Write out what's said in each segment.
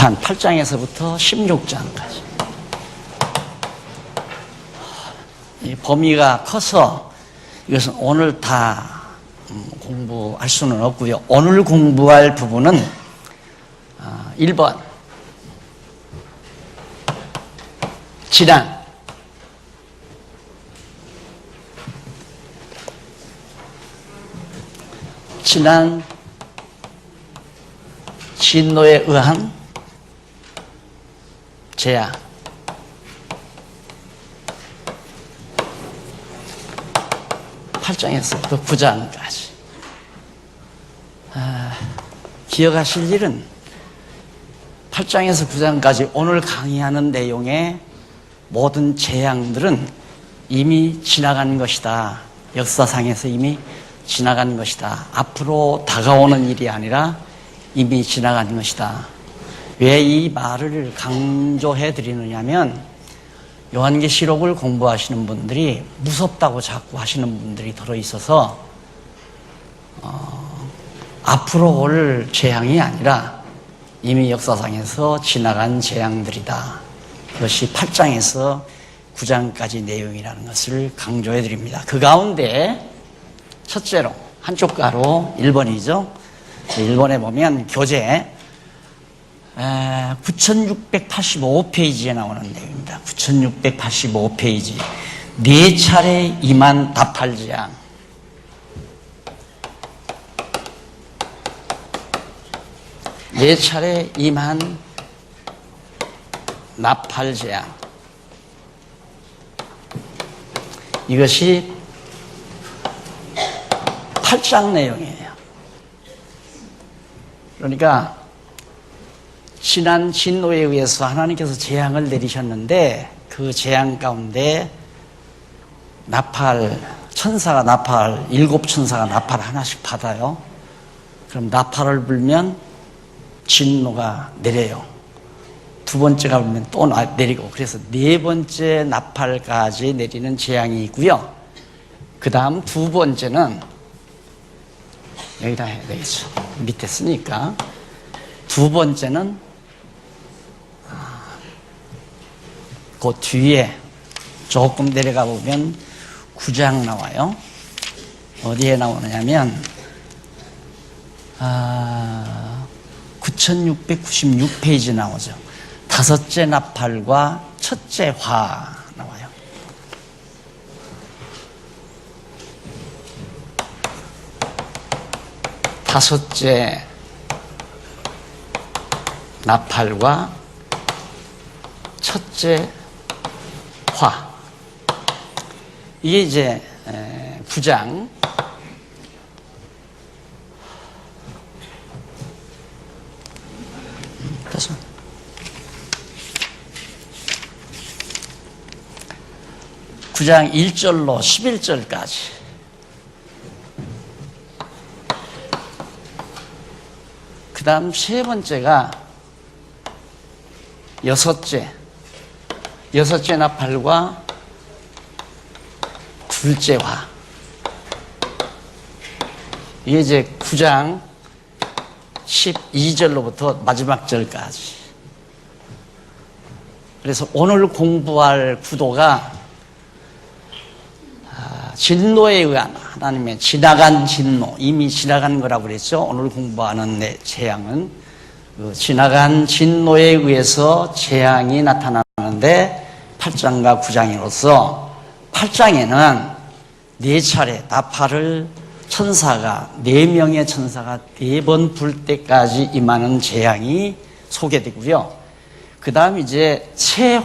요한 8장에서부터 16장까지. 이 범위가 커서 이것은 오늘 다 공부할 수는 없고요. 오늘 공부할 부분은 1번 지난 진노에 의한 재앙. 8장에서부터 9장까지. 기억하실 일은 8장에서 9장까지 오늘 강의하는 내용의 모든 재앙들은 이미 지나간 것이다. 역사상에서 이미 지나간 것이다. 앞으로 다가오는 일이 아니라 이미 지나간 것이다. 왜 이 말을 강조해 드리느냐면 요한계시록을 공부하시는 분들이 무섭다고 자꾸 하시는 분들이 들어있어서 앞으로 올 재앙이 아니라 이미 역사상에서 지나간 재앙들이다. 그것이 8장에서 9장까지 내용이라는 것을 강조해 드립니다. 그 가운데 첫째로 한쪽 가로 1번이죠. 1번에 보면 교재 9685페이지에 나오는 내용입니다. 9685페이지. 네 차례 임한 나팔재앙. 네 차례 임한 나팔재앙. 이것이 8장 내용이에요. 그러니까 지난 진노에 의해서 하나님께서 재앙을 내리셨는데 그 재앙 가운데 천사가 나팔, 7천사가 나팔 하나씩 받아요. 그럼 나팔을 불면 진노가 내려요. 두 번째가 불면 또 내리고, 그래서 네 번째 나팔까지 내리는 재앙이 있고요. 그 다음 두 번째는 여기다 해야 되겠죠. 밑에 쓰니까. 두 번째는 그 뒤에 조금 내려가 보면 9장 나와요. 어디에 나오느냐면 9696페이지 나오죠. 다섯째 나팔과 첫째 화 나와요. 다섯째 나팔과 첫째 화. 이게 이제 9장. 다시 9장 1절로 11절까지. 그 다음 세 번째가 여섯째 나팔과 둘째 화. 이게 이제 9장 12절로부터 마지막 절까지. 그래서 오늘 공부할 구도가 진노에 의한 하나님의 지나간 진노, 이미 지나간 거라고 그랬죠. 오늘 공부하는 재앙은 그 지나간 진노에 의해서 재앙이 나타나는데 8장과 9장으로서 8장에는 네 차례 나팔을 천사가 4명의 천사가 4번 불 때까지 임하는 재앙이 소개되고요. 그 다음 이제 세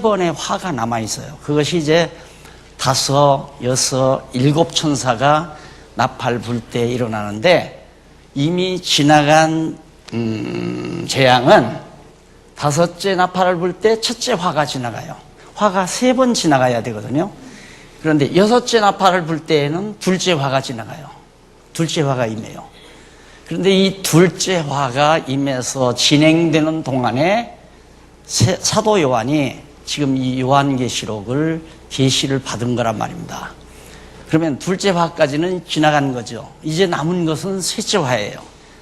번의 화가 남아 있어요. 그것이 이제 5, 6, 7 천사가 나팔 불 때 일어나는데 이미 지나간 재앙은 다섯째 나팔을 불 때 첫째 화가 지나가요. 화가 3번 지나가야 되거든요. 그런데 여섯째 나팔을 불 때에는 둘째 화가 지나가요. 둘째 화가 임해요. 그런데 이 둘째 화가 임해서 진행되는 동안에 사도 요한이 지금 이 요한계시록을 계시를 받은 거란 말입니다. 그러면 둘째 화까지는 지나간 거죠. 이제 남은 것은 셋째 화예요.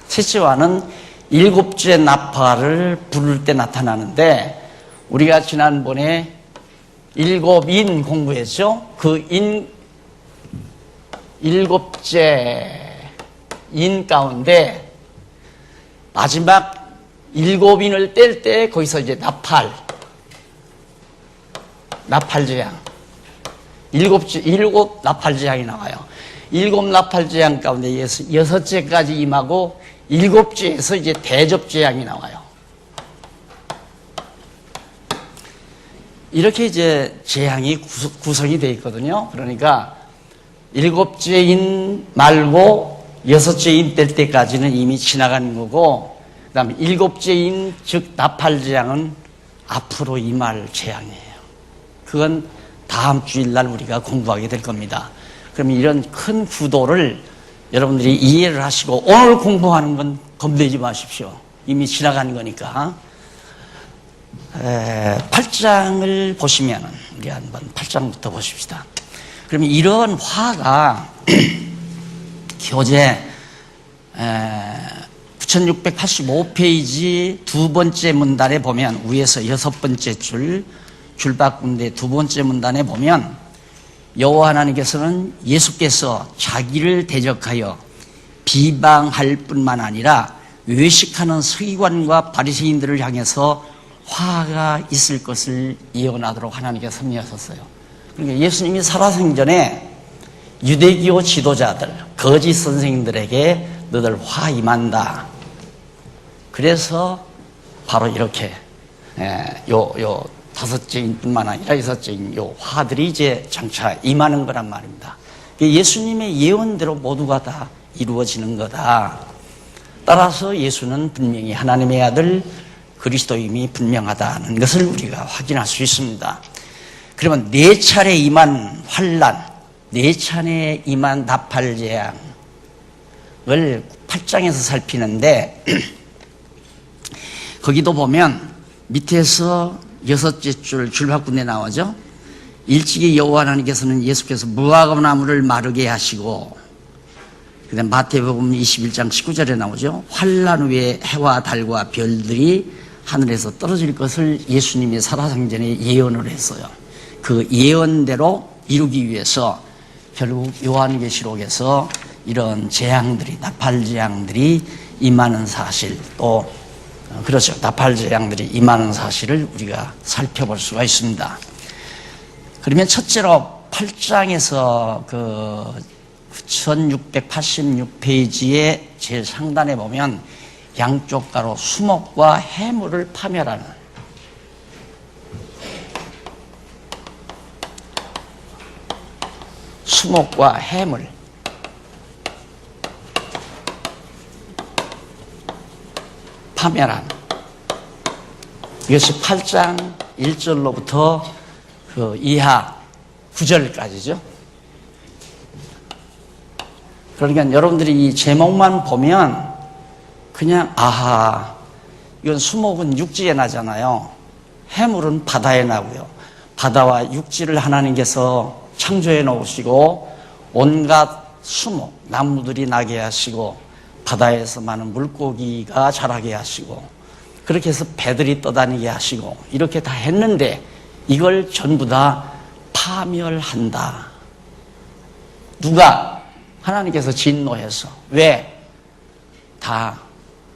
셋째 화는 일곱째 나팔을 부를 때 나타나는데, 우리가 지난번에 일곱인 공부했죠? 그 일곱째 인 가운데 마지막 일곱인을 뗄 때 거기서 이제 나팔재앙, 일곱 나팔재앙이 나와요. 일곱 나팔재앙 가운데 여섯째까지 임하고 일곱째에서 이제 대접재앙이 나와요. 이렇게 이제 재앙이 구성이 되어 있거든요. 그러니까 일곱째인 말고 여섯째인 뗄 때까지는 이미 지나간 거고, 그 다음에 일곱째인 즉 나팔재앙은 앞으로 임할 재앙이에요. 그건 다음 주일날 우리가 공부하게 될 겁니다. 그러면 이런 큰 구도를 여러분들이 이해를 하시고, 오늘 공부하는 건 겁내지 마십시오. 이미 지나간 거니까. 8장을 보시면, 우리 한번 8장부터 보십시다. 그러면 이런 화가 교재 9685페이지 두 번째 문단에 보면, 위에서 여섯 번째 줄바꾼데 두 번째 문단에 보면, 여호와 하나님께서는 예수께서 자기를 대적하여 비방할 뿐만 아니라 외식하는 서기관과 바리새인들을 향해서 화가 있을 것을 예언하도록 하나님께서 섭리하셨어요. 그러니까 예수님이 살아생전에 유대교 지도자들, 거짓 선생님들에게 너들 화 임한다. 그래서 바로 이렇게 다섯째인 뿐만 아니라 여섯째인 요 화들이 이제 장차 임하는 거란 말입니다. 예수님의 예언대로 모두가 다 이루어지는 거다. 따라서 예수는 분명히 하나님의 아들 그리스도임이 분명하다는 것을 우리가 확인할 수 있습니다. 그러면 네 차례 임한 환난, 네 차례 임한 나팔재앙을 8장에서 살피는데, 거기도 보면 밑에서 여섯째 줄바꾼데 나오죠. 일찍이 여호와 하나님께서는 예수께서 무화과나무를 마르게 하시고, 그다음 마태복음 21장 19절에 나오죠. 환난 후에 해와 달과 별들이 하늘에서 떨어질 것을 예수님이 살아생전에 예언을 했어요. 그 예언대로 이루기 위해서 결국 요한계시록에서 이런 재앙들이, 나팔재앙들이 임하는 사실, 또 그렇죠, 나팔재앙들이 임하는 사실을 우리가 살펴볼 수가 있습니다. 그러면 첫째로 8장에서 그 1686페이지의 제일 상단에 보면 양쪽 가로 수목과 해물을 파멸하는, 수목과 해물, 파멸한, 이것이 8장 1절로부터 그 이하 9절까지죠. 그러니까 여러분들이 이 제목만 보면 그냥 아하, 이건 수목은 육지에 나잖아요. 해물은 바다에 나고요. 바다와 육지를 하나님께서 창조해 놓으시고 온갖 수목, 나무들이 나게 하시고 바다에서 많은 물고기가 자라게 하시고 그렇게 해서 배들이 떠다니게 하시고 이렇게 다 했는데 이걸 전부 다 파멸한다. 누가? 하나님께서 진노해서. 왜? 다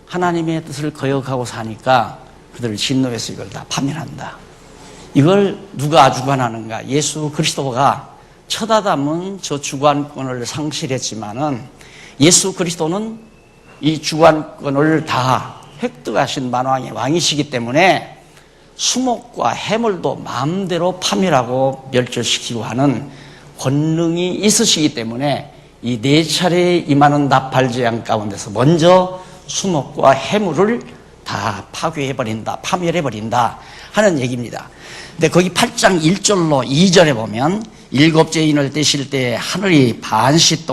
하나님의 뜻을 거역하고 사니까 그들을 진노해서 이걸 다 파멸한다. 이걸 누가 주관하는가? 예수 그리스도가 첫 아담은 저 주관권을 상실했지만은 예수 그리스도는 이 주관권을 다 획득하신 만왕의 왕이시기 때문에 수목과 해물도 마음대로 파멸하고 멸절시키고 하는 권능이 있으시기 때문에 이 네 차례 임하는 나팔재앙 가운데서 먼저 수목과 해물을 다 파괴해버린다, 파멸해버린다 하는 얘기입니다. 근데 거기 8장 1절로 2절에 보면 일곱째 인을 떼실 때 하늘이 반시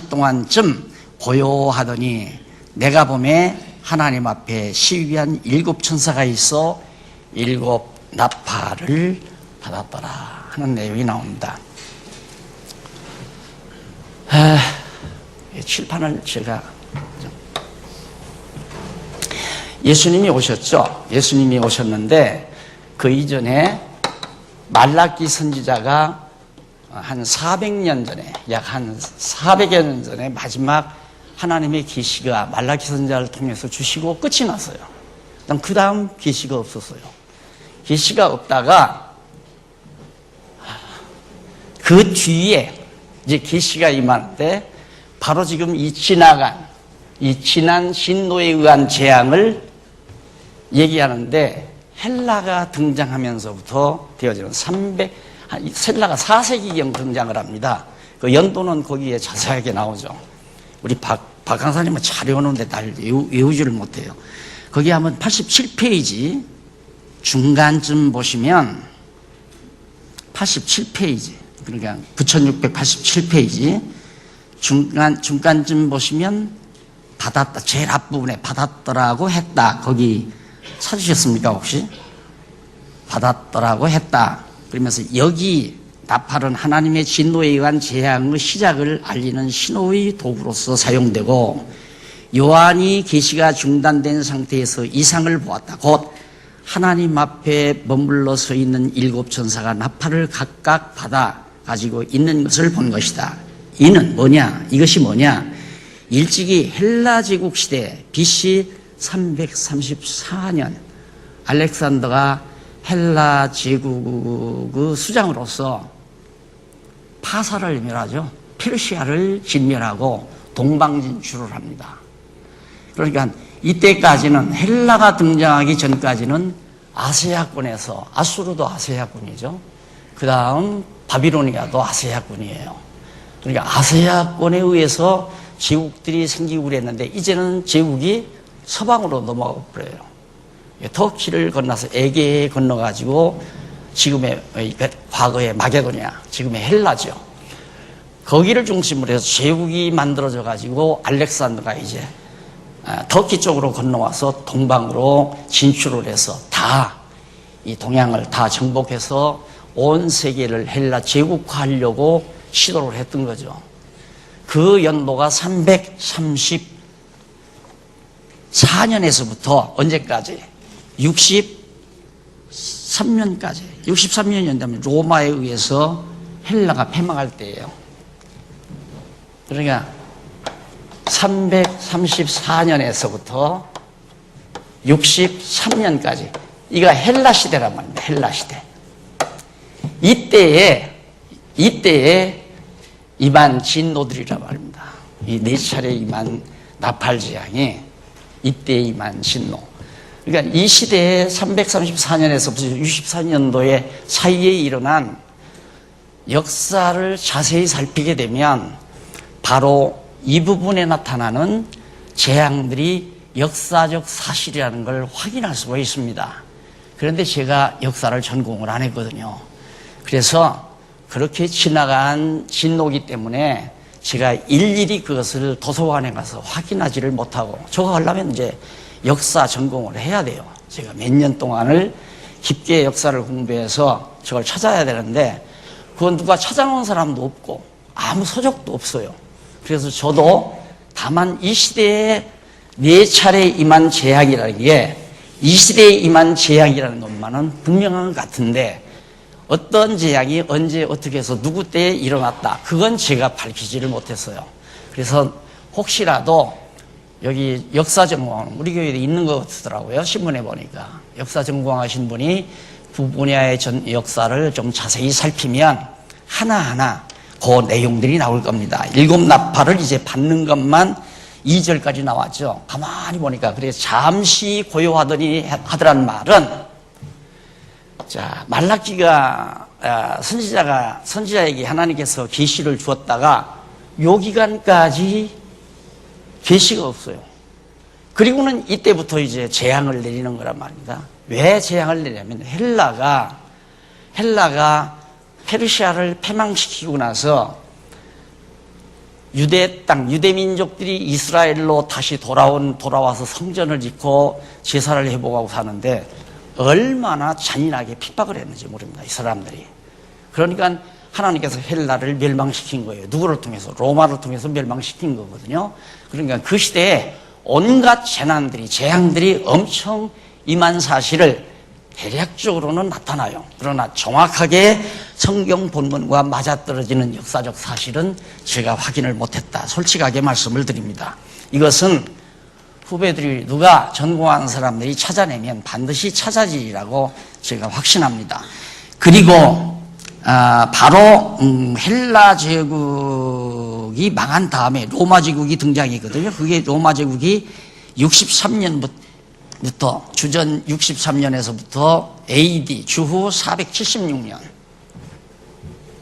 동안쯤 고요하더니 내가 보매 하나님 앞에 시위한 일곱 천사가 있어 일곱 나팔을 받았더라 하는 내용이 나옵니다. 칠판을 제가 예수님이 오셨죠. 예수님이 오셨는데 그 이전에 말라기 선지자가 한 400년 전에, 약 한 400여 년 전에 마지막 하나님의 계시가 말라기 선지자를 통해서 주시고 끝이 났어요. 그 다음 계시가 없었어요. 계시가 없다가 그 뒤에 이제 계시가 임하는데 바로 지금 이 지난 신노에 의한 재앙을 얘기하는데 헬라가 등장하면서부터 되어지는 헬라가 4세기경 등장을 합니다. 그 연도는 거기에 자세하게 나오죠. 우리 박 강사님은 잘 외우는데 날 외우지를 못해요. 거기 한번 87페이지 중간쯤 보시면 87페이지, 그러니까 9687페이지 중간쯤 보시면 받았다, 제일 앞부분에 받았더라고 했다, 거기 찾으셨습니까 혹시? 받았더라고 했다 그러면서 여기 나팔은 하나님의 진노에 의한 재앙의 시작을 알리는 신호의 도구로서 사용되고, 요한이 계시가 중단된 상태에서 이상을 보았다. 곧 하나님 앞에 머물러 서 있는 7 천사가 나팔을 각각 받아 가지고 있는 것을 본 것이다. 이는 뭐냐? 이것이 뭐냐? 일찍이 헬라 제국 시대 BC 334년 알렉산더가 헬라 제국의 수장으로서 파사를 멸하죠. 페르시아를 진멸하고 동방진출을 합니다. 그러니까 이때까지는, 헬라가 등장하기 전까지는 아세아권에서, 아수르도 아세아권이죠. 그 다음 바비로니아도 아세아권이에요. 그러니까 아세아권에 의해서 제국들이 생기고 그랬는데 이제는 제국이 서방으로 넘어가고 그래요. 터키를 건너서 에게에 건너가지고 지금의, 과거의 마게도냐, 지금의 헬라죠. 거기를 중심으로 해서 제국이 만들어져 가지고 알렉산더가 이제 터키 쪽으로 건너와서 동방으로 진출을 해서 다 이 동양을 다 정복해서 온 세계를 헬라 제국화하려고 시도를 했던 거죠. 그 연도가 334년에서부터 언제까지? 63년까지. 63년이 되면 로마에 의해서 헬라가 패망할 때예요. 그러니까 334년에서부터 63년까지. 이가 헬라 시대란 말입니다. 헬라 시대. 이때에 임한 진노들이란 말입니다. 이 4차례 임한 나팔 재앙이 이때에 임한 진노. 그러니까 이 시대에 334년에서부터 64년도에 사이에 일어난 역사를 자세히 살피게 되면 바로 이 부분에 나타나는 재앙들이 역사적 사실이라는 걸 확인할 수가 있습니다. 그런데 제가 역사를 전공을 안 했거든요. 그래서 그렇게 지나간 진노기 때문에 제가 일일이 그것을 도서관에 가서 확인하지를 못하고, 저거 하려면 이제 역사 전공을 해야 돼요. 제가 몇 년 동안을 깊게 역사를 공부해서 저걸 찾아야 되는데 그건 누가 찾아놓은 사람도 없고 아무 서적도 없어요. 그래서 저도 다만 이 시대에 4차례 임한 재앙이라는 게, 이 시대에 임한 재앙이라는 것만은 분명한 것 같은데 어떤 재앙이 언제 어떻게 해서 누구 때에 일어났다, 그건 제가 밝히지를 못했어요. 그래서 혹시라도 여기 역사 전공, 우리 교회에 있는 것 같더라고요. 신문에 보니까 역사 전공하신 분이 그 분야의 역사를 좀 자세히 살피면 하나하나 그 내용들이 나올 겁니다. 7 나팔을 이제 받는 것만 2절까지 나왔죠. 가만히 보니까. 그래서 잠시 고요하더니 하더란 말은, 자, 말라기가 선지자에게 하나님께서 계시를 주었다가 요 기간까지 계시가 없어요. 그리고는 이때부터 이제 재앙을 내리는 거란 말입니다. 왜 재앙을 내냐면 헬라가 페르시아를 패망시키고 나서 유대 땅, 유대 민족들이 이스라엘로 다시 돌아와서 성전을 짓고 제사를 회복하고 사는데 얼마나 잔인하게 핍박을 했는지 모릅니다, 이 사람들이. 그러니까 하나님께서 헬라를 멸망시킨 거예요. 누구를 통해서? 로마를 통해서 멸망시킨 거거든요. 그러니까 그 시대에 온갖 재앙들이 엄청 임한 사실을 대략적으로는 나타나요. 그러나 정확하게 성경 본문과 맞아떨어지는 역사적 사실은 제가 확인을 못했다. 솔직하게 말씀을 드립니다. 이것은 후배들이 누가 전공하는 사람들이 찾아내면 반드시 찾아지리라고 제가 확신합니다. 그리고 바로 헬라 제국이 망한 다음에 로마 제국이 등장이거든요. 그게 로마 제국이 63년부터 주전 63년에서부터 AD 주후 476년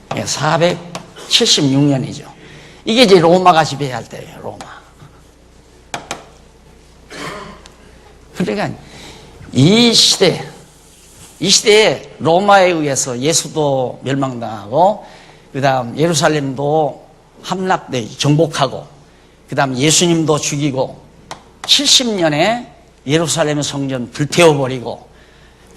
476년이죠. 이게 이제 로마가 지배할 때예요. 로마. 그러니까 이 시대에 로마에 의해서 예수도 멸망당하고 그 다음 예루살렘도 정복하고 그 다음 예수님도 죽이고 70년에 예루살렘 성전 불태워버리고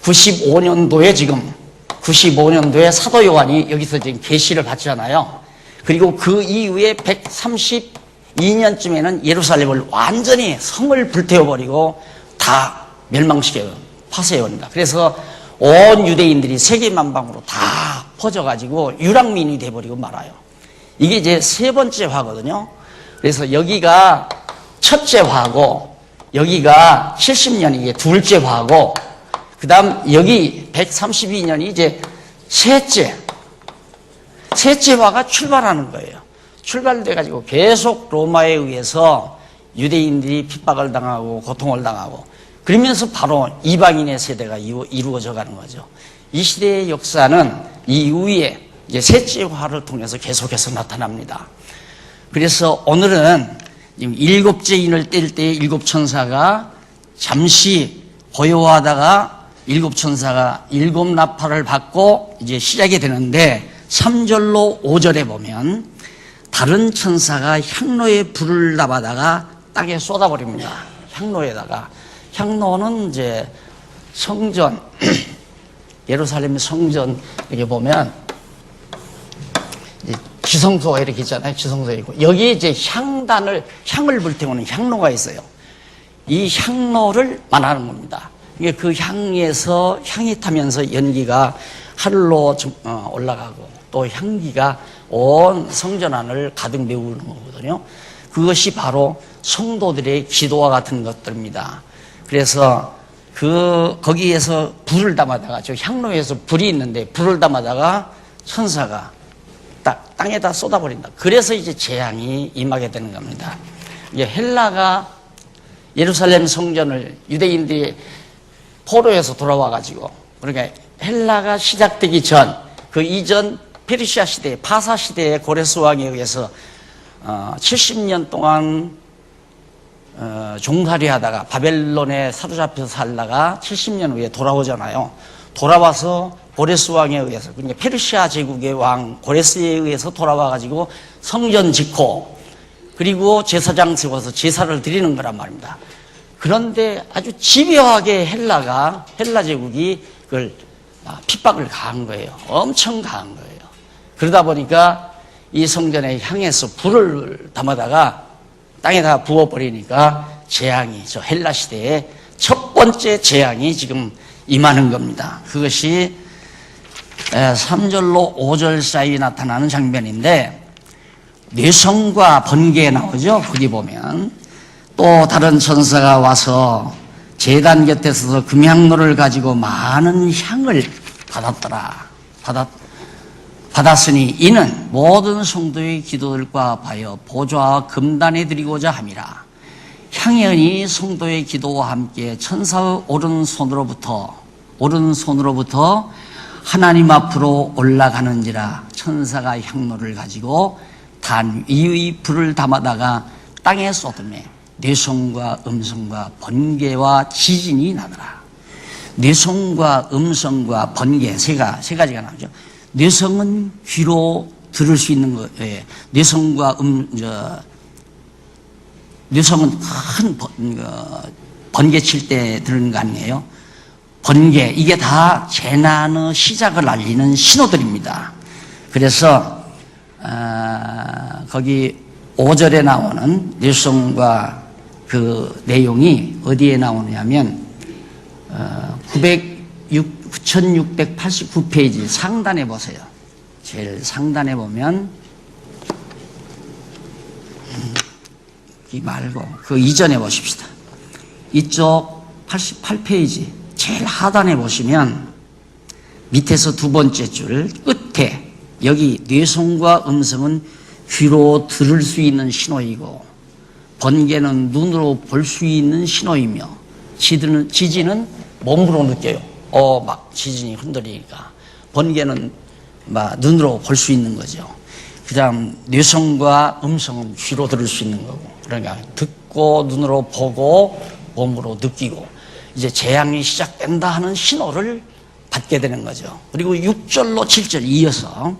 95년도에 사도 요한이 여기서 지금 계시를 받잖아요. 그리고 그 이후에 132년쯤에는 예루살렘을 완전히 성을 불태워버리고 다 멸망시켜요. 파쇄해버립니다. 그래서 온 유대인들이 세계만방으로 다 퍼져가지고 유랑민이 돼버리고 말아요. 이게 이제 세 번째 화거든요. 그래서 여기가 첫째 화고 여기가 70년이 이게 둘째 화고 그 다음 여기 132년이 이제 셋째 화가 출발하는 거예요. 출발돼가지고 계속 로마에 의해서 유대인들이 핍박을 당하고 고통을 당하고 그러면서 바로 이방인의 세대가 이루어져 가는 거죠. 이 시대의 역사는 이후에 이제 셋째 화를 통해서 계속해서 나타납니다. 그래서 오늘은 일곱째 인을 뗄 때 일곱 천사가 잠시 고요하다가 일곱 천사가 일곱 나팔을 받고 이제 시작이 되는데 3절로 5절에 보면 다른 천사가 향로에 불을 담아다가 땅에 쏟아버립니다. 향로는 이제 성전, 예루살렘 성전, 이렇게 보면, 지성소가 이렇게 있잖아요. 지성소 있고. 여기에 이제 향을 불태우는 향로가 있어요. 이 향로를 말하는 겁니다. 이게 그 향이 타면서 연기가 하늘로 올라가고 또 향기가 온 성전 안을 가득 메우는 거거든요. 그것이 바로 성도들의 기도와 같은 것들입니다. 그래서 거기에서 불을 담아다가 향로에서 불이 있는데 불을 담아다가 천사가 땅에다 쏟아버린다. 그래서 이제 재앙이 임하게 되는 겁니다. 이제 헬라가 예루살렘 성전을 유대인들이 포로에서 돌아와가지고 그러니까 헬라가 시작되기 전 그 이전 페르시아 시대, 파사 시대의 고레스 왕에 의해서 70년 동안 종살이 하다가 바벨론에 사로잡혀서 살다가 70년 후에 돌아오잖아요. 돌아와서 고레스 왕에 의해서 그러니까 페르시아 제국의 왕 고레스에 의해서 돌아와가지고 성전 짓고 그리고 제사장 세워서 제사를 드리는 거란 말입니다. 그런데 아주 집요하게 헬라 제국이 그걸 핍박을 가한 거예요. 엄청 가한 거예요. 그러다 보니까 이 성전에 향해서 불을 담아다가 땅에다 부어버리니까 재앙이 헬라 시대의 첫 번째 재앙이 지금 임하는 겁니다. 그것이 3절로 5절 사이에 나타나는 장면인데 뇌성과 번개에 나오죠. 거기 보면 또 다른 천사가 와서 제단 곁에 서서 금향로를 가지고 많은 향을 받았으니 이는 모든 성도의 기도들과 바여 보좌와 금단에 드리고자 함이라. 향연이 성도의 기도와 함께 천사의 오른손으로부터 하나님 앞으로 올라가는지라. 천사가 향로를 가지고 단 위의 불을 담아다가 땅에 쏟음에 뇌성과 음성과 번개와 지진이 나더라. 뇌성과 음성과 번개 세 가지가 나오죠. 뇌성은 귀로 들을 수 있는 거예요. 뇌성과 뇌성은 큰 번개 칠 때 들은 거 아니에요? 번개, 이게 다 재난의 시작을 알리는 신호들입니다. 그래서 거기 5절에 나오는 뇌성과 그 내용이 어디에 나오느냐면 9689페이지 상단에 보세요. 제일 상단에 보면 이 말고 그 이전에 보십시다. 이쪽 88페이지 제일 하단에 보시면 밑에서 두 번째 줄 끝에 여기 뇌성과 음성은 귀로 들을 수 있는 신호이고 번개는 눈으로 볼 수 있는 신호이며 지진은 몸으로 느껴요. 막 지진이 흔들리니까 번개는 막 눈으로 볼 수 있는 거죠. 그다음 뇌성과 음성은 귀로 들을 수 있는 거고 그러니까 듣고 눈으로 보고 몸으로 느끼고 이제 재앙이 시작된다 하는 신호를 받게 되는 거죠. 그리고 6절로 7절 이어서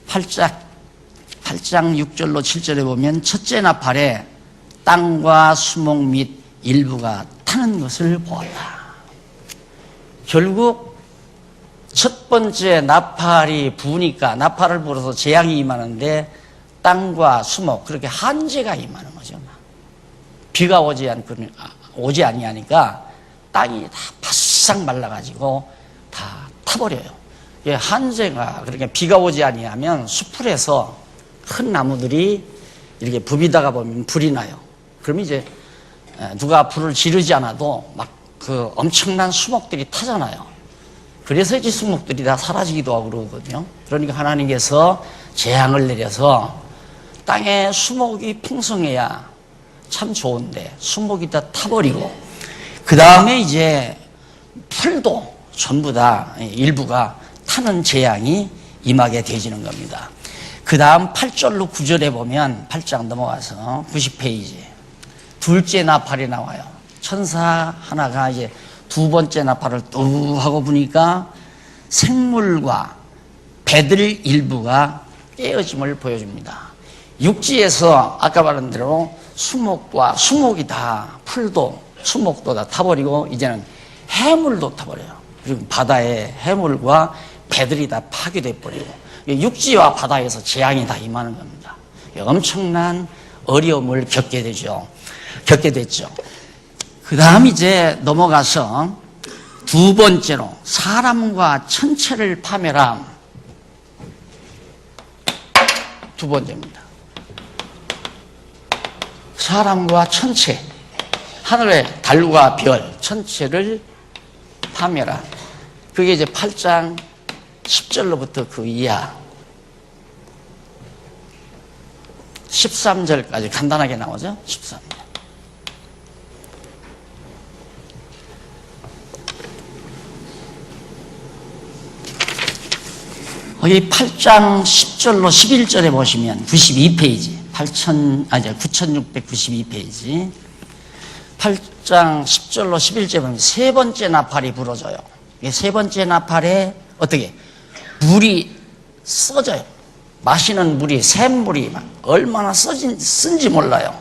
8장 6절로 7절에 보면 첫째 나팔에 땅과 수목 및 일부가 타는 것을 보았다. 결국 첫 번째 나팔이 부으니까 나팔을 불어서 재앙이 임하는데 땅과 수목 그렇게 한재가 임하는 거죠. 비가 오지 아니하니까 땅이 다 바싹 말라가지고 다 타버려요. 한재가 그렇게 비가 오지 아니하면 수풀에서 큰 나무들이 이렇게 부비다가 보면 불이 나요. 그럼 이제 누가 불을 지르지 않아도 막 그 엄청난 수목들이 타잖아요. 그래서 이제 수목들이 다 사라지기도 하고 그러거든요. 그러니까 하나님께서 재앙을 내려서 땅에 수목이 풍성해야 참 좋은데 수목이 다 타버리고 그 다음에 이제 풀도 전부 다 일부가 타는 재앙이 임하게 되지는 겁니다. 그 다음 8절로 9절에 보면 8장 넘어가서 90페이지 둘째 나팔이 나와요. 천사 하나가 이제 두 번째 나팔을 뚜 하고 부니까 생물과 배들 일부가 깨어짐을 보여줍니다. 육지에서 아까 말한 대로 수목이 다 풀도 수목도 다 타버리고 이제는 해물도 타버려요. 그리고 바다의 해물과 배들이 다 파괴돼 버리고 육지와 바다에서 재앙이 다 임하는 겁니다. 엄청난 어려움을 겪게 됐죠. 그 다음 이제 넘어가서 두 번째로 사람과 천체를 파멸함. 두 번째입니다. 사람과 천체, 하늘의 달과 별, 천체를 파멸함. 그게 이제 8장 10절로부터 그 이하 13절까지 간단하게 나오죠. 13절. 여기 8장 10절로 11절에 보시면 92페이지 9692페이지 8장 10절로 11절에 보면 세 번째 나팔이 불어져요. 세 번째 나팔에 어떻게 물이 써져요. 마시는 물이 샘물이 얼마나 쓴지 몰라요.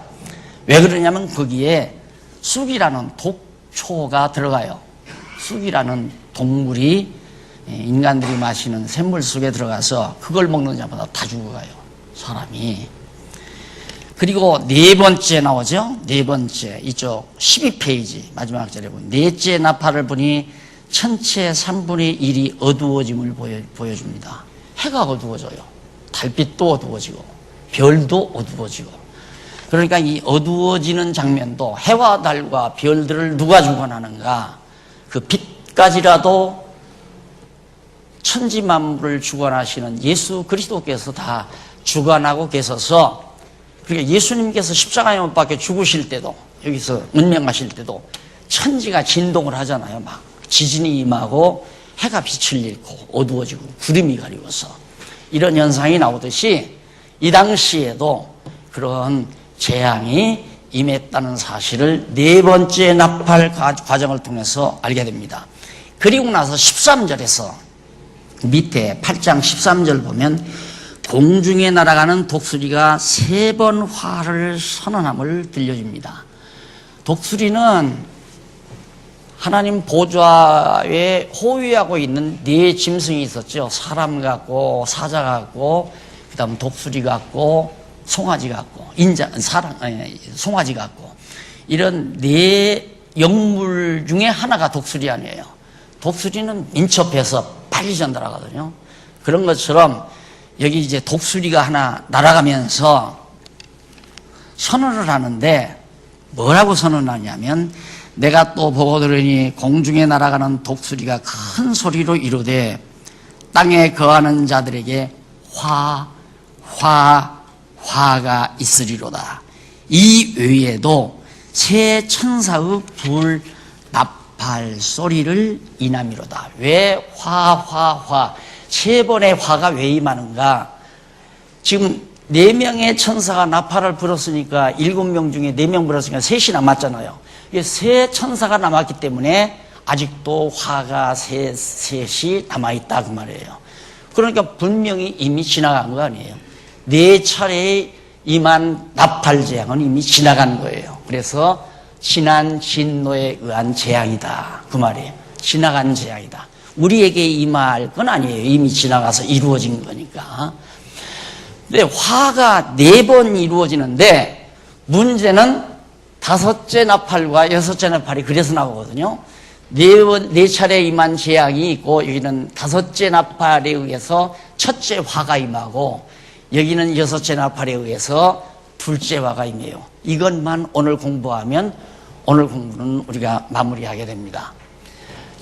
왜 그러냐면 거기에 쑥이라는 독초가 들어가요. 쑥이라는 동물이 인간들이 마시는 샘물 속에 들어가서 그걸 먹는 자마다 다 죽어가요. 사람이. 그리고 네 번째 나오죠. 네 번째 이쪽 12페이지 마지막 절에 보면 넷째 나팔을 보니 천체 3분의 1이 어두워짐을 보여줍니다. 해가 어두워져요. 달빛도 어두워지고 별도 어두워지고 그러니까 이 어두워지는 장면도 해와 달과 별들을 누가 주관하는가 그 빛까지라도 천지만물을 주관하시는 예수 그리스도께서 다 주관하고 계셔서 그러니까 예수님께서 십자가에 못 박혀 죽으실 때도 여기서 운명하실 때도 천지가 진동을 하잖아요. 막 지진이 임하고 해가 빛을 잃고 어두워지고 구름이 가리워서 이런 현상이 나오듯이 이 당시에도 그런 재앙이 임했다는 사실을 네 번째 나팔 과정을 통해서 알게 됩니다. 그리고 나서 13절에서 밑에 8장 13절 보면 공중에 날아가는 독수리가 3번 화를 선언함을 들려줍니다. 독수리는 하나님 보좌에 호위하고 있는 네 짐승이 있었죠. 사람 같고 사자 같고 그다음 독수리 같고 송아지 같고 송아지 같고 이런 네 영물 중에 하나가 독수리 아니에요. 독수리는 민첩해서 빨리 전달하거든요. 그런 것처럼 여기 이제 독수리가 하나 날아가면서 선언을 하는데 뭐라고 선언하냐면 내가 또 보고 들으니 공중에 날아가는 독수리가 큰 소리로 이르되 땅에 거하는 자들에게 화가 있으리로다. 이 외에도 새 천사의 불 나팔 소리를 인함이로다. 왜 세 번의 화가 왜 임하는가? 지금 4명의 천사가 나팔을 불었으니까 7명 중에 4명 불었으니까 셋이 남았잖아요. 이게 새 천사가 남았기 때문에 아직도 화가 셋이 남아있다 그 말이에요. 그러니까 분명히 이미 지나간 거 아니에요. 4차례의 임한 나팔 재앙은 이미 지나간 거예요. 그래서 지난 진노에 의한 재앙이다 그 말이에요. 지나간 재앙이다. 우리에게 임할 건 아니에요. 이미 지나가서 이루어진 거니까. 근데 화가 4번 이루어지는데 문제는 5째 나팔과 6째 나팔이 그래서 나오거든요. 4차례 임한 재앙이 있고 여기는 5째 나팔에 의해서 첫째 화가 임하고 여기는 6째 나팔에 의해서 둘째 화가 임해요. 이것만 오늘 공부하면 오늘 공부는 우리가 마무리하게 됩니다.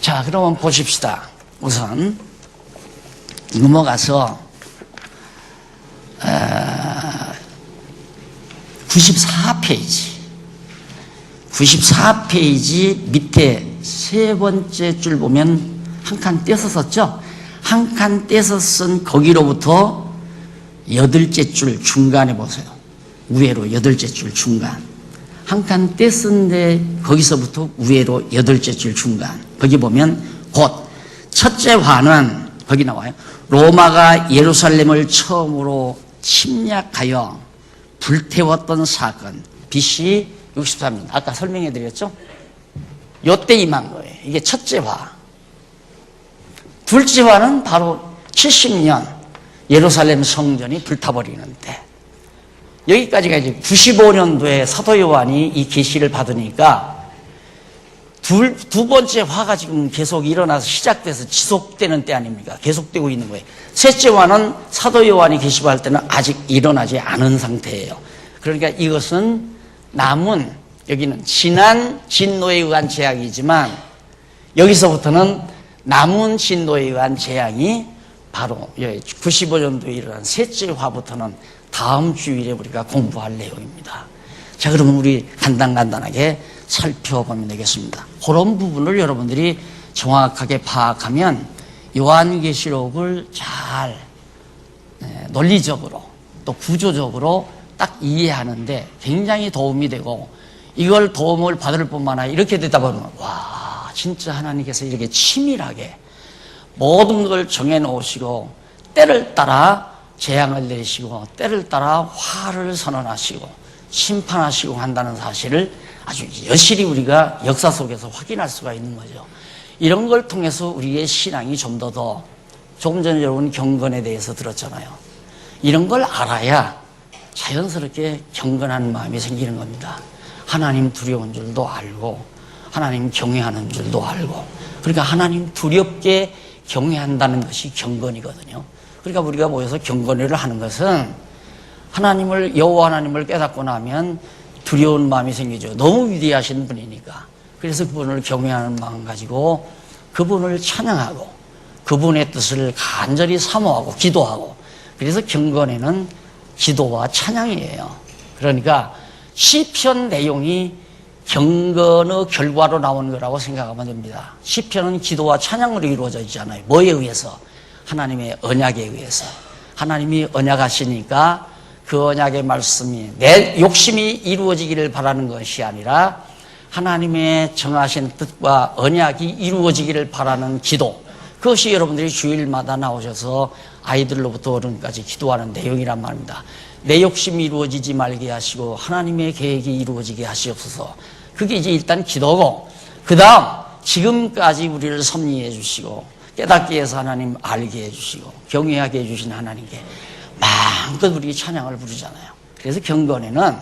자, 그러면 보십시다. 우선 넘어가서 94페이지 밑에 세 번째 줄 보면 한 칸 떼서 썼죠? 한 칸 떼서 쓴 거기로부터 8째 줄 중간에 보세요. 우회로 8째 줄 중간. 한 칸 떼쓴데 거기서부터 우회로 8째 줄 중간. 거기 보면 곧 첫째 화는 거기 나와요. 로마가 예루살렘을 처음으로 침략하여 불태웠던 사건. BC 63년. 아까 설명해 드렸죠? 요때 임한 거예요. 이게 첫째 화. 둘째 화는 바로 70년 예루살렘 성전이 불타버리는 때. 여기까지가 이제 95년도에 사도 요한이 이 계시를 받으니까 두 번째 화가 지금 계속 일어나서 시작돼서 지속되는 때 아닙니까? 계속되고 있는 거예요. 셋째 화는 사도 요한이 계시할 때는 아직 일어나지 않은 상태예요. 그러니까 이것은 남은 여기는 지난 진노에 의한 재앙이지만 여기서부터는 남은 진노에 의한 재앙이 바로 95년도에 일어난 셋째 화부터는 다음 주일에 우리가 공부할 내용입니다. 자, 그러면 우리 간단하게 살펴보면 되겠습니다. 그런 부분을 여러분들이 정확하게 파악하면 요한계시록을 잘 논리적으로 또 구조적으로 딱 이해하는데 굉장히 도움이 되고 이걸 도움을 받을 뿐만 아니라 이렇게 되다 보면 와, 진짜 하나님께서 이렇게 치밀하게 모든 걸 정해놓으시고 때를 따라 재앙을 내리시고 때를 따라 화를 선언하시고 심판하시고 한다는 사실을 아주 여실히 우리가 역사 속에서 확인할 수가 있는 거죠. 이런 걸 통해서 우리의 신앙이 좀 더 조금 전에 여러분 경건에 대해서 들었잖아요. 이런 걸 알아야 자연스럽게 경건한 마음이 생기는 겁니다. 하나님 두려운 줄도 알고 하나님 경외하는 줄도 알고 그러니까 하나님 두렵게 경외한다는 것이 경건이거든요. 그러니까 우리가 모여서 경건회를 하는 것은 하나님을 여호와 하나님을 깨닫고 나면 두려운 마음이 생기죠. 너무 위대하신 분이니까. 그래서 그분을 경외하는 마음 가지고 그분을 찬양하고 그분의 뜻을 간절히 사모하고 기도하고 그래서 경건회는 기도와 찬양이에요. 그러니까 시편 내용이 경건의 결과로 나오는 거라고 생각하면 됩니다. 시편은 기도와 찬양으로 이루어져 있잖아요. 뭐에 의해서? 하나님의 언약에 의해서. 하나님이 언약하시니까 그 언약의 말씀이 내 욕심이 이루어지기를 바라는 것이 아니라 하나님의 정하신 뜻과 언약이 이루어지기를 바라는 기도. 그것이 여러분들이 주일마다 나오셔서 아이들로부터 어른까지 기도하는 내용이란 말입니다. 내 욕심이 이루어지지 말게 하시고 하나님의 계획이 이루어지게 하시옵소서. 그게 이제 일단 기도고 그 다음 지금까지 우리를 섭리해 주시고 깨닫게 해서 하나님 알게 해주시고 경외하게 해주신 하나님께 마음껏 우리 찬양을 부르잖아요. 그래서 경건에는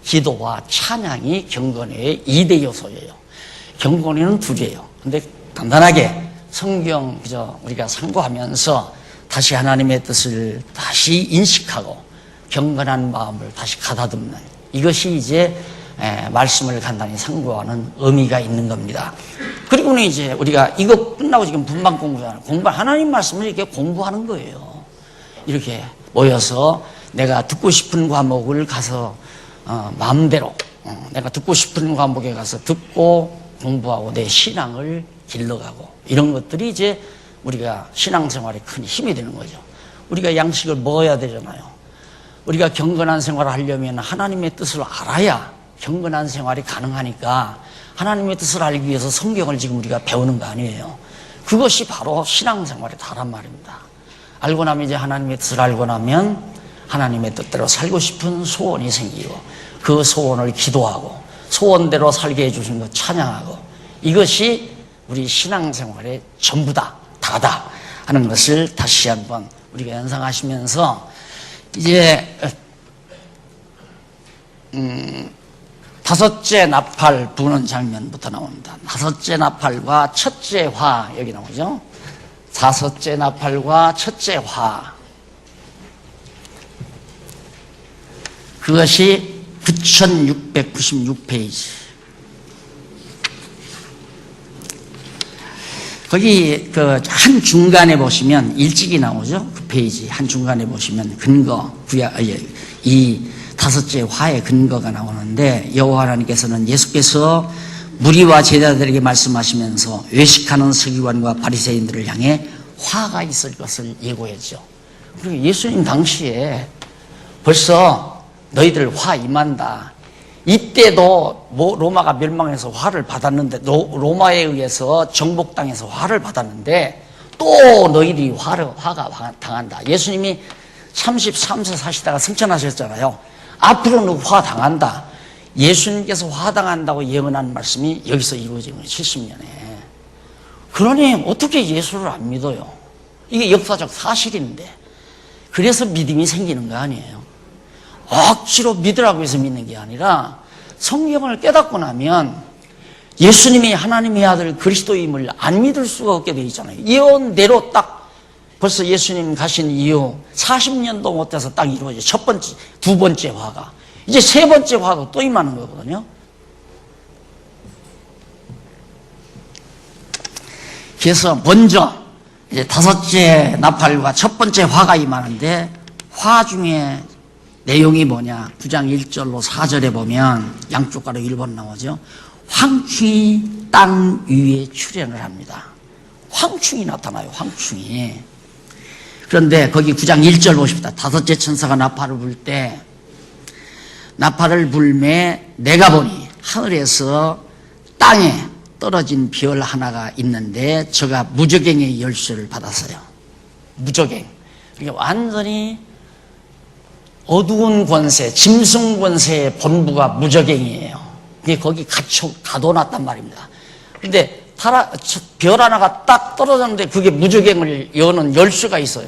기도와 찬양이 경건의 2대 요소예요. 경건에는 2개예요. 근데 간단하게 성경 우리가 상고하면서 다시 하나님의 뜻을 다시 인식하고 경건한 마음을 다시 가다듬는 이것이 이제 말씀을 간단히 상고하는 의미가 있는 겁니다. 그리고는 이제 우리가 이거 끝나고 지금 분방 공부잖아요. 하나님 말씀을 이렇게 공부하는 거예요. 이렇게 모여서 내가 듣고 싶은 과목을 가서 마음대로 내가 듣고 싶은 과목에 가서 듣고 공부하고 내 신앙을 길러가고 이런 것들이 이제 우리가 신앙생활에 큰 힘이 되는 거죠. 우리가 양식을 먹어야 되잖아요. 우리가 경건한 생활을 하려면 하나님의 뜻을 알아야 경건한 생활이 가능하니까 하나님의 뜻을 알기 위해서 성경을 지금 우리가 배우는 거 아니에요. 그것이 바로 신앙생활의 다란 말입니다. 알고 나면 이제 하나님의 뜻을 알고 나면 하나님의 뜻대로 살고 싶은 소원이 생기고 그 소원을 기도하고 소원대로 살게 해주신 것 찬양하고 이것이 우리 신앙생활의 전부다, 다다 하는 것을 다시 한번 우리가 연상하시면서 이제 다섯째 나팔 부는 장면부터 나옵니다. 다섯째 나팔과 첫째 화 여기 나오죠. 다섯째 나팔과 첫째 화 그것이 9696페이지 거기 그 한 중간에 보시면 일찍이 나오죠. 그 페이지 한 중간에 보시면 근거 이 다섯째 화의 근거가 나오는데 여호와 하나님께서는 예수께서 무리와 제자들에게 말씀하시면서 외식하는 서기관과 바리새인들을 향해 화가 있을 것을 예고했죠. 그리고 예수님 당시에 벌써 너희들 화 임한다. 이때도 로마가 멸망해서 화를 받았는데 로마에 의해서 정복당해서 화를 받았는데 또 너희들이 화가 당한다. 예수님이 33세 사시다가 승천하셨잖아요. 앞으로는 화 당한다. 예수님께서 화 당한다고 예언한 말씀이 여기서 이루어진 거예요. 70년에. 그러니 어떻게 예수를 안 믿어요? 이게 역사적 사실인데. 그래서 믿음이 생기는 거 아니에요. 억지로 믿으라고 해서 믿는 게 아니라 성경을 깨닫고 나면 예수님이 하나님의 아들 그리스도임을 안 믿을 수가 없게 되어 있잖아요. 예언대로 딱 벌써 예수님 가신 이후 40년도 못 돼서 딱 이루어져요. 첫 번째, 두 번째 화가. 이제 세 번째 화도 또 임하는 거거든요. 그래서 먼저 이제 다섯째 나팔과 첫 번째 화가 임하는데 화 중에 내용이 뭐냐? 9장 1절로 4절에 보면 양쪽 가로 1번 나오죠. 황충이 땅 위에 출현을 합니다. 황충이 나타나요. 황충이. 그런데 거기 9장 1절 보십시다. 다섯째 천사가 나팔을 불 때 나팔을 불매 내가 보니 하늘에서 땅에 떨어진 별 하나가 있는데 저가 무저갱의 열쇠를 받았어요. 무저갱. 이게 완전히 어두운 권세, 짐승 권세의 본부가 무저갱이에요. 그게 거기 가둬놨단 말입니다. 근데 별 하나가 딱 떨어졌는데 그게 무저갱을 여는 열쇠가 있어요.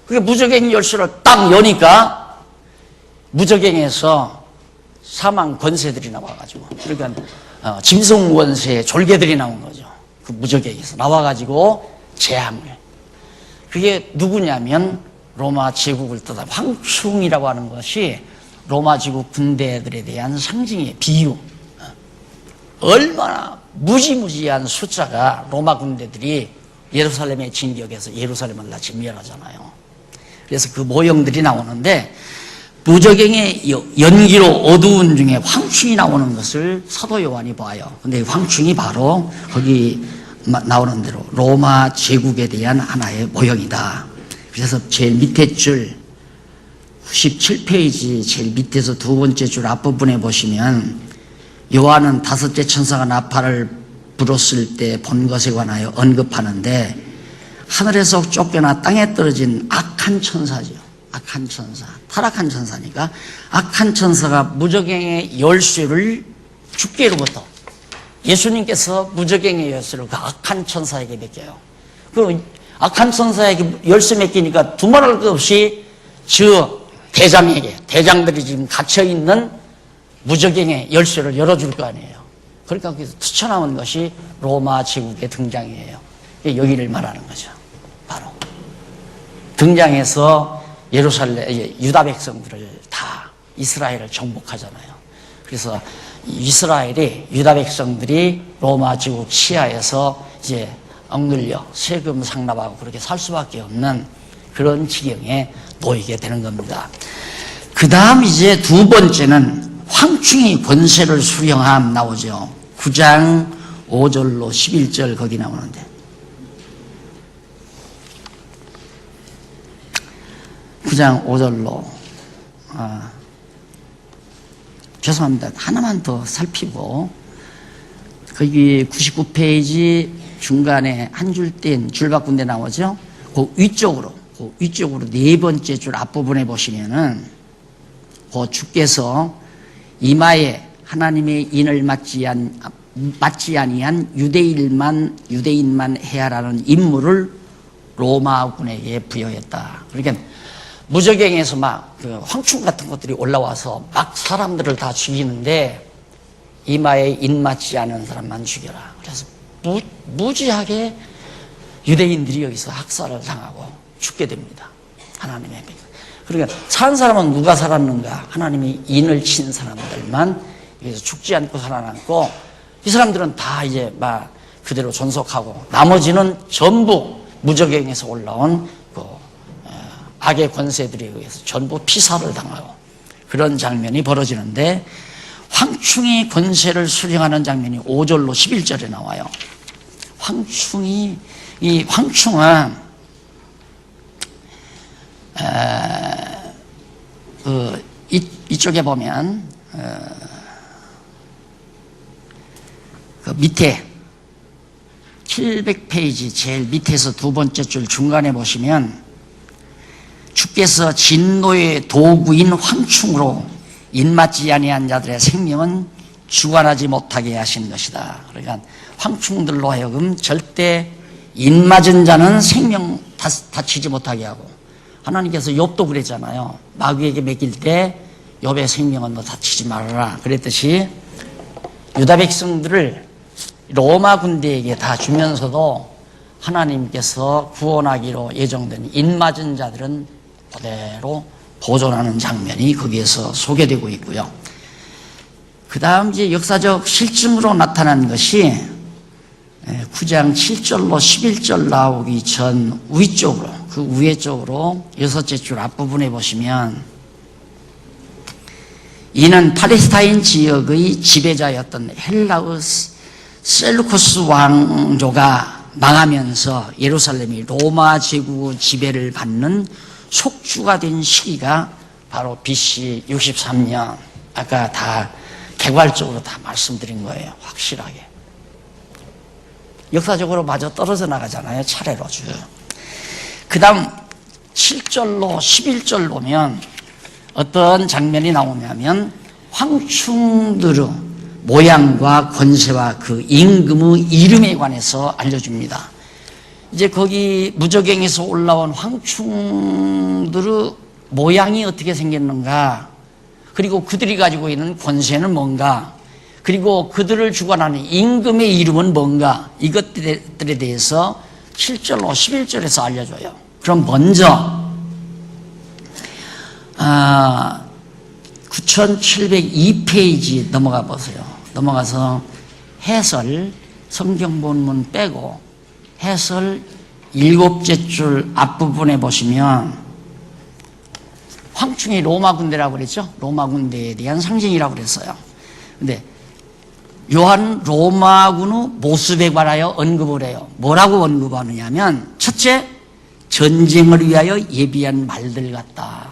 그게 무저갱 열쇠를 딱 여니까 무저갱에서 사망 권세들이 나와가지고 그러니까 짐승 권세의 졸개들이 나온 거죠. 그 무저갱에서 나와가지고 재앙을. 그게 누구냐면 로마 제국을 떠다 황충이라고 하는 것이 로마 제국 군대들에 대한 상징이에요. 비유. 얼마나 무지무지한 숫자가 로마 군대들이 예루살렘의 진격에서 예루살렘을 다 진멸하잖아요. 그래서 그 모형들이 나오는데 무저갱의 연기로 어두운 중에 황충이 나오는 것을 사도 요한이 봐요. 근데 황충이 바로 거기 나오는 대로 로마 제국에 대한 하나의 모형이다. 그래서 제일 밑에 줄 97페이지 제일 밑에서 두 번째 줄 앞부분에 보시면 요한은 다섯째 천사가 나팔을 불었을 때 본 것에 관하여 언급하는데 하늘에서 쫓겨나 땅에 떨어진 악한 천사죠. 악한 천사. 타락한 천사니까 악한 천사가 무저갱의 열쇠를 주께로부터 예수님께서 무저갱의 열쇠를 그 악한 천사에게 맡겨요. 그 악한 천사에게 열쇠 맡기니까 두말할 것 없이 저 대장에게 대장들이 지금 갇혀있는 무적행의 열쇠를 열어줄 거 아니에요. 그러니까 거기서 튀쳐나온 것이 로마 제국의 등장이에요. 여기를 말하는 거죠. 바로 등장해서 예루살렘 유다 백성들을 다 이스라엘을 정복하잖아요. 그래서 이스라엘이 유다 백성들이 로마 제국 치하에서 이제 억눌려 세금 상납하고 그렇게 살 수밖에 없는 그런 지경에 놓이게 되는 겁니다. 그 다음 이제 두 번째는 황충이 권세를 수령함 나오죠. 9장 5절로 11절 거기 나오는데, 구 장 5절로 죄송합니다. 하나만 더 살피고, 거기 99페이지 중간에 한 줄 뗀 줄 바꾼 데 나오죠. 그 위쪽으로 네 번째 줄 앞부분에 보시면은 그 주께서 이마에 하나님의 인을 맞지 아니한 유대인만 해야라는 임무를 로마군에게 부여했다. 그러니까 무적행에서 막 그 황충 같은 것들이 올라와서 막 사람들을 다 죽이는데 이마에 인 맞지 않은 사람만 죽여라. 그래서 무지하게 유대인들이 여기서 학살을 당하고 죽게 됩니다. 하나님의 백. 그러니까 산 사람은 누가 살았는가? 하나님이 인을 친 사람들만 여기서 죽지 않고 살아남고, 이 사람들은 다 이제 막 그대로 존속하고 나머지는 전부 무적행에서 올라온 그 악의 권세들에 의해서 전부 피살을 당하고 그런 장면이 벌어지는데, 황충이 권세를 수령하는 장면이 5절로 11절에 나와요. 이 황충은 이쪽에 보면 그 밑에 700페이지 제일 밑에서 두 번째 줄 중간에 보시면, 주께서 진노의 도구인 황충으로 인맞지 아니한 자들의 생명은 주관하지 못하게 하신 것이다. 그러니까 황충들로 하여금 절대 인맞은 자는 생명 다치지 못하게 하고, 하나님께서 욥도 그랬잖아요. 마귀에게 맡길 때 욥의 생명은 너 다치지 말아라 그랬듯이, 유다 백성들을 로마 군대에게 다 주면서도 하나님께서 구원하기로 예정된 인맞은 자들은 그대로 보존하는 장면이 거기에서 소개되고 있고요. 그 다음 이제 역사적 실증으로 나타난 것이 9장 7절로 11절 나오기 전 위쪽으로, 그 위에 쪽으로 여섯째 줄 앞부분에 보시면, 이는 팔레스타인 지역의 지배자였던 헬라의 셀루쿠스 왕조가 망하면서 예루살렘이 로마 제국 지배를 받는 속주가 된 시기가 바로 BC 63년, 아까 다 개괄적으로 다 말씀드린 거예요. 확실하게 역사적으로 마저 떨어져 나가잖아요, 차례로 쭉. 그 다음 7절로 11절 보면 어떤 장면이 나오냐면, 황충들의 모양과 권세와 그 임금의 이름에 관해서 알려줍니다. 이제 거기 무적행에서 올라온 황충들의 모양이 어떻게 생겼는가, 그리고 그들이 가지고 있는 권세는 뭔가, 그리고 그들을 주관하는 임금의 이름은 뭔가, 이것들에 대해서 7절로 11절에서 알려줘요. 그럼 먼저 9702페이지 넘어가 보세요. 넘어가서 해설, 성경 본문 빼고 해설 7째 줄 앞부분에 보시면, 황충이 로마 군대라고 그랬죠? 로마 군대에 대한 상징이라고 그랬어요. 근데 요한 로마군의 모습에 관하여 언급을 해요. 뭐라고 언급하느냐면, 첫째, 전쟁을 위하여 예비한 말들 같다.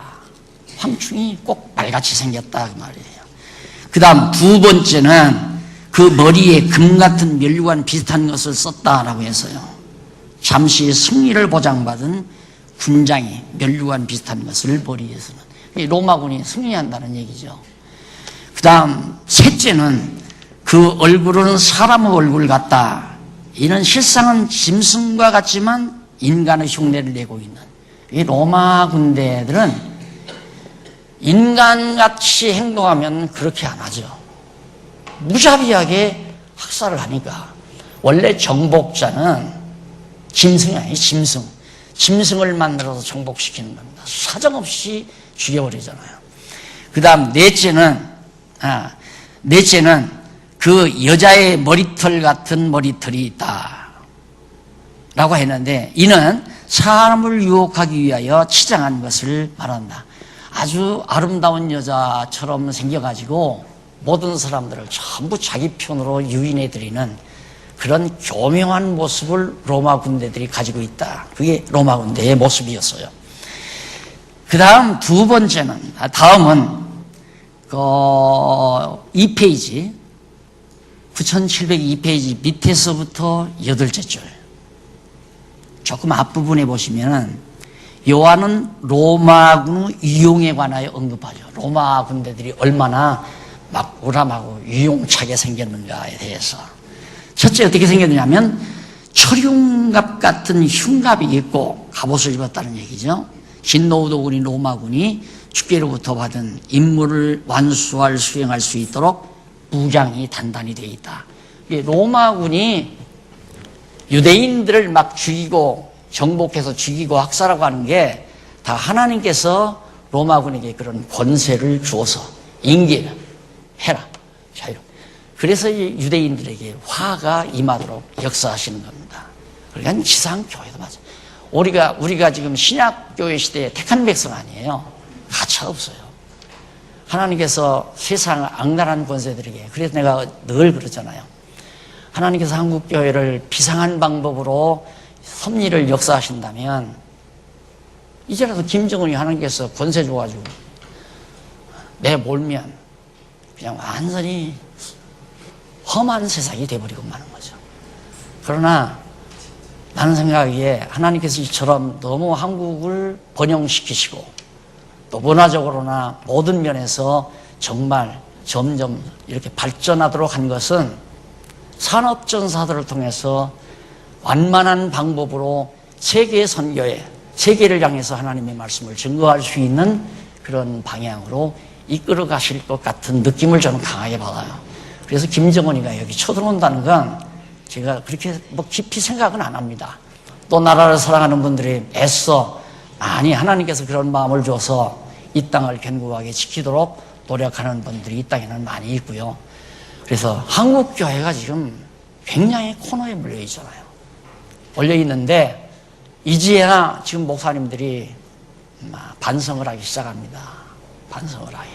황충이 꼭 말같이 생겼다 그 말이에요. 그 다음 두 번째는 그 머리에 금 같은 면류관 비슷한 것을 썼다라고 해서요. 잠시 승리를 보장받은 군장이 면류관 비슷한 것을 머리에서는, 로마군이 승리한다는 얘기죠. 그 다음 셋째는 그 얼굴은 사람의 얼굴 같다. 이는 실상은 짐승과 같지만 인간의 흉내를 내고 있는, 이 로마 군대들은 인간같이 행동하면 그렇게 안 하죠. 무자비하게 학살을 하니까. 원래 정복자는 짐승이 아니에요. 짐승을 만들어서 정복시키는 겁니다. 사정없이 죽여버리잖아요. 그 다음 넷째는 그 여자의 머리털 같은 머리털이 있다 라고 했는데, 이는 사람을 유혹하기 위하여 치장한 것을 말한다. 아주 아름다운 여자처럼 생겨가지고 모든 사람들을 전부 자기 편으로 유인해드리는 그런 교묘한 모습을 로마 군대들이 가지고 있다. 그게 로마 군대의 모습이었어요. 그 다음 다음은 2페이지 9702페이지 밑에서부터 8째 줄 조금 앞부분에 보시면은 요한은 로마군의 유용에 관하여 언급하죠. 로마 군대들이 얼마나 막 우람하고 유용차게 생겼는가에 대해서. 첫째 어떻게 생겼냐면 철흉갑 같은 흉갑이 있고 갑옷을 입었다는 얘기죠. 진노우도군이 로마군이 주께로부터 받은 임무를 완수할 수행할 수 있도록 무장이 단단히 되어 있다. 로마군이 유대인들을 막 죽이고 정복해서 죽이고 학살하고 하는 게 다 하나님께서 로마군에게 그런 권세를 주어서 임기를 해라 자유로. 그래서 유대인들에게 화가 임하도록 역사하시는 겁니다. 그러니까 지상교회도 맞아요. 우리가 지금 신약교회 시대에 택한 백성 아니에요. 가차 없어요. 하나님께서 세상 악랄한 권세들에게, 그래서 내가 늘 그러잖아요. 하나님께서 한국교회를 비상한 방법으로 섭리를 역사하신다면 이제라도 김정은이 하나님께서 권세 줘가지고 내몰면 그냥 완전히 험한 세상이 돼버리고 마는 거죠. 그러나 나는 생각하기에 하나님께서 이처럼 너무 한국을 번영시키시고 또 문화적으로나 모든 면에서 정말 점점 이렇게 발전하도록 한 것은 산업전사들을 통해서 완만한 방법으로 세계 선교에, 세계를 향해서 하나님의 말씀을 증거할 수 있는 그런 방향으로 이끌어 가실 것 같은 느낌을 저는 강하게 받아요. 그래서 김정은이가 여기 쳐들어온다는 건 제가 그렇게 깊이 생각은 안 합니다. 또 나라를 사랑하는 분들이 애써 많이 하나님께서 그런 마음을 줘서 이 땅을 견고하게 지키도록 노력하는 분들이 이 땅에는 많이 있고요. 그래서 한국교회가 지금 굉장히 코너에 물려 있잖아요. 몰려 있는데 이제야 지금 목사님들이 반성을 하기 시작합니다. 반성을 하기.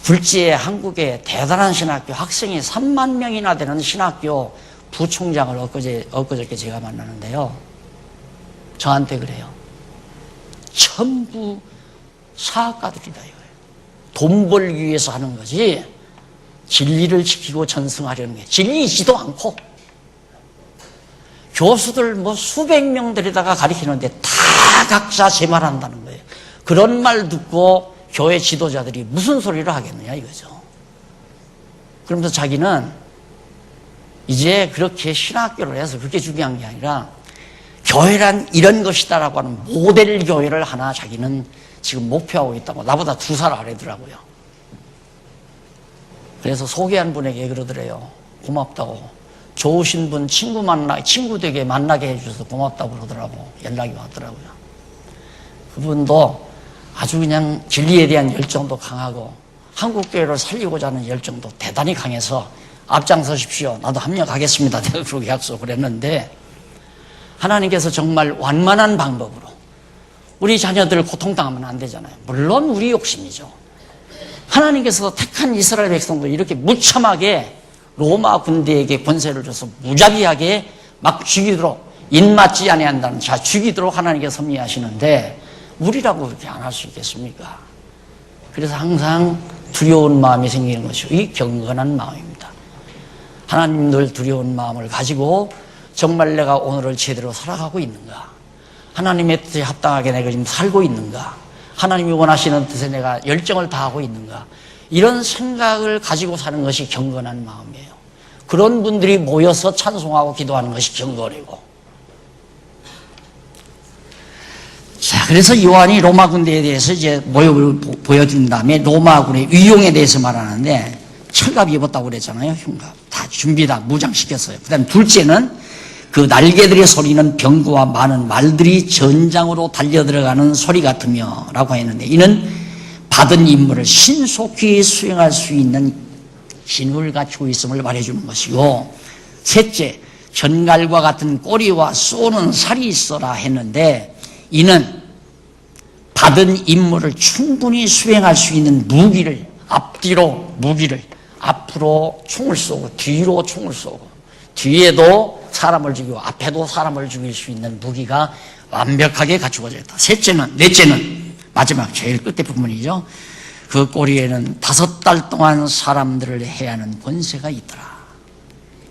굴지에 한국의 대단한 신학교 학생이 3만 명이나 되는 신학교 부총장을 엊그저께 제가 만나는데요. 저한테 그래요. 전부 사학가들이다 이거예요. 돈 벌기 위해서 하는 거지 진리를 지키고 전승하려는 게 진리이지도 않고, 교수들 수백 명 데려다가 가르치는데 다 각자 제 말 한다는 거예요. 그런 말 듣고 교회 지도자들이 무슨 소리를 하겠느냐 이거죠. 그러면서 자기는 이제 그렇게 신학교를 해서 그렇게 중요한 게 아니라 교회란 이런 것이다라고 하는 모델 교회를 하나 자기는 지금 목표하고 있다고 나보다 2살 아래더라고요. 그래서 소개한 분에게 그러더래요. 고맙다고. 좋으신 분 친구 되게 만나게 해주셔서 고맙다고 그러더라고. 연락이 왔더라고요. 그분도 아주 그냥 진리에 대한 열정도 강하고 한국교회를 살리고자 하는 열정도 대단히 강해서 앞장서십시오. 나도 합력하겠습니다. 내가 그렇게 약속을 했는데, 하나님께서 정말 완만한 방법으로 우리 자녀들 고통당하면 안 되잖아요. 물론 우리 욕심이죠. 하나님께서 택한 이스라엘 백성도 이렇게 무참하게 로마 군대에게 권세를 줘서 무자비하게 막 죽이도록, 입맞지 아니한다는 자 죽이도록 하나님께서 섭리하시는데 우리라고 그렇게 안 할 수 있겠습니까? 그래서 항상 두려운 마음이 생기는 것이 이 경건한 마음입니다. 하나님 늘 두려운 마음을 가지고 정말 내가 오늘을 제대로 살아가고 있는가? 하나님의 뜻에 합당하게 내가 지금 살고 있는가? 하나님이 원하시는 뜻에 내가 열정을 다하고 있는가? 이런 생각을 가지고 사는 것이 경건한 마음이에요. 그런 분들이 모여서 찬송하고 기도하는 것이 경건이고. 자, 자, 그래서 요한이 로마 군대에 대해서 이제 모욕을 보여준 다음에 로마 군의 위용에 대해서 말하는데 철갑 입었다고 그랬잖아요. 흉갑. 다 준비 다 무장시켰어요. 그 다음 둘째는 그 날개들의 소리는 병거와 많은 말들이 전장으로 달려들어가는 소리 같으며 라고 했는데 이는 받은 임무를 신속히 수행할 수 있는 진을 갖추고 있음을 말해주는 것이고, 셋째, 전갈과 같은 꼬리와 쏘는 살이 있어라 했는데 이는 받은 임무를 충분히 수행할 수 있는 무기를 앞으로 총을 쏘고 뒤로 총을 쏘고 뒤에도 사람을 죽이고 앞에도 사람을 죽일 수 있는 무기가 완벽하게 갖추어져 있다. 넷째는 마지막 제일 끝에 부분이죠. 그 꼬리에는 5달 동안 사람들을 해하는 권세가 있더라.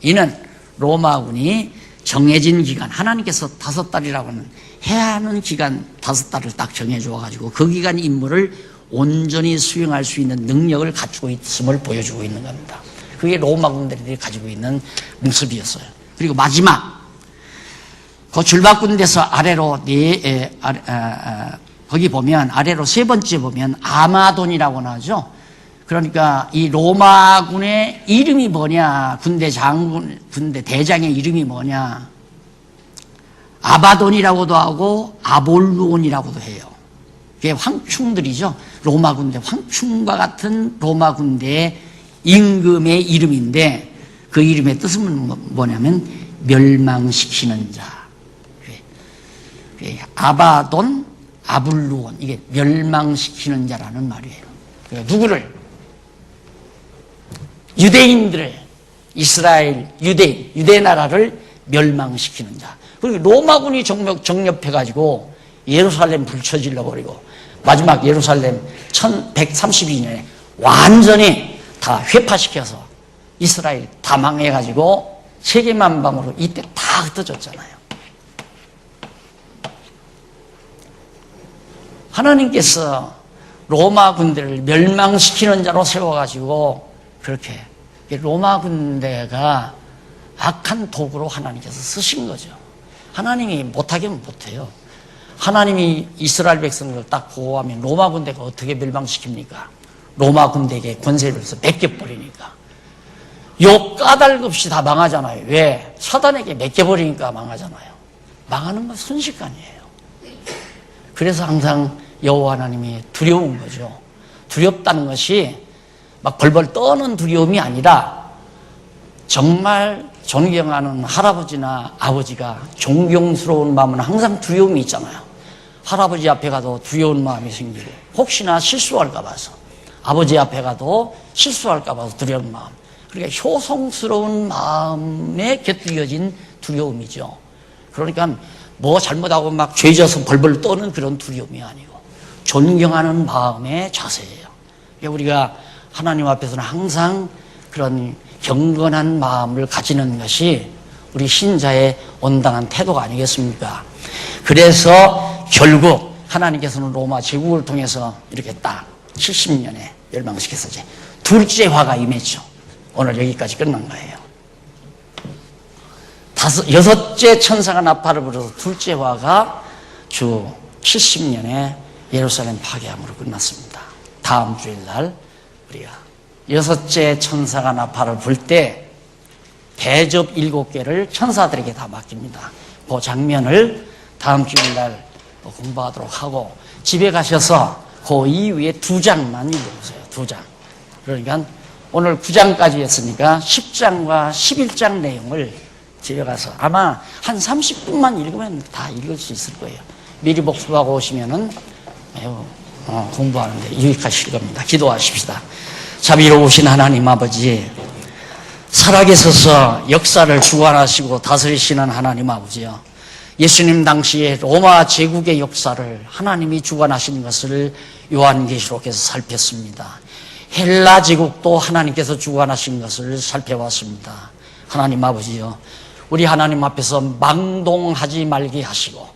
이는 로마군이 정해진 기간, 하나님께서 5달이라고 하는 해하는 기간 5달을 딱 정해줘가지고 그 기간 임무를 온전히 수행할 수 있는 능력을 갖추고 있음을 보여주고 있는 겁니다. 그게 로마 군대들이 가지고 있는 모습이었어요. 그리고 마지막, 그 줄바꾼 데서 아래로 거기 보면 아래로 세 번째 보면 아마돈이라고 하죠. 그러니까 이 로마군의 이름이 뭐냐, 군대 대장의 이름이 뭐냐, 아바돈이라고도 하고 아볼루온이라고도 해요. 그게 황충들이죠. 로마 군대, 황충과 같은 로마 군대의 임금의 이름인데 그 이름의 뜻은 뭐냐면 멸망시키는 자. 아바돈, 아블루온, 이게 멸망시키는 자라는 말이에요. 누구를? 유대인들을, 이스라엘, 유대 나라를 멸망시키는 자. 그리고 로마군이 정렵해가지고 예루살렘 불쳐질러 버리고 마지막 예루살렘 1132년에 완전히 다 회파시켜서 이스라엘 다 망해가지고 세계만방으로 이때 다 흩어졌잖아요. 하나님께서 로마 군대를 멸망시키는 자로 세워가지고 그렇게 로마 군대가 악한 도구로 하나님께서 쓰신 거죠. 하나님이 못하기는 못해요. 하나님이 이스라엘 백성을 딱 보호하면 로마 군대가 어떻게 멸망시킵니까? 로마 군대에게 권세를 해서 뺏겨버리니까. 요 까닭 없이 다 망하잖아요. 왜? 사단에게 맡겨버리니까 망하잖아요. 망하는 건 순식간이에요. 그래서 항상 여호와 하나님이 두려운 거죠. 두렵다는 것이 막 벌벌 떠는 두려움이 아니라 정말 존경하는 할아버지나 아버지가 존경스러운 마음은 항상 두려움이 있잖아요. 할아버지 앞에 가도 두려운 마음이 생기고 혹시나 실수할까 봐서, 아버지 앞에 가도 실수할까 봐서 두려운 마음. 그러니까 효성스러운 마음에 곁들여진 두려움이죠. 그러니까 뭐 잘못하고 막 죄져서 벌벌 떠는 그런 두려움이 아니고 존경하는 마음의 자세예요. 우리가 하나님 앞에서는 항상 그런 경건한 마음을 가지는 것이 우리 신자의 온당한 태도가 아니겠습니까? 그래서 결국 하나님께서는 로마 제국을 통해서 이렇게 딱 70년에 멸망시켜서 이제 둘째 화가 임했죠. 오늘 여기까지 끝난 거예요. 여섯째 천사가 나팔을 불어서 둘째 화가 주 70년에 예루살렘 파괴함으로 끝났습니다. 다음 주일날 우리가 여섯째 천사가 나팔을 불 때 대접 7개를 천사들에게 다 맡깁니다. 그 장면을 다음 주일날 공부하도록 하고 집에 가셔서 그 이후에 2장만 읽어보세요. 2장. 그러니까 오늘 9장까지 했으니까 10장과 11장 내용을 집에 가서 아마 한 30분만 읽으면 다 읽을 수 있을 거예요. 미리 복습하고 오시면은 매우 공부하는데 유익하실 겁니다. 기도하십시다. 자비로우신 하나님 아버지, 살아계셔서 역사를 주관하시고 다스리시는 하나님 아버지요, 예수님 당시에 로마 제국의 역사를 하나님이 주관하시는 것을 요한계시록에서 살폈습니다. 헬라 제국도 하나님께서 주관하신 것을 살펴봤습니다. 하나님 아버지요, 우리 하나님 앞에서 망동하지 말게 하시고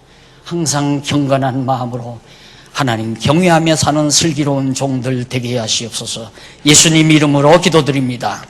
항상 경건한 마음으로 하나님 경외하며 사는 슬기로운 종들 되게 하시옵소서. 예수님 이름으로 기도드립니다.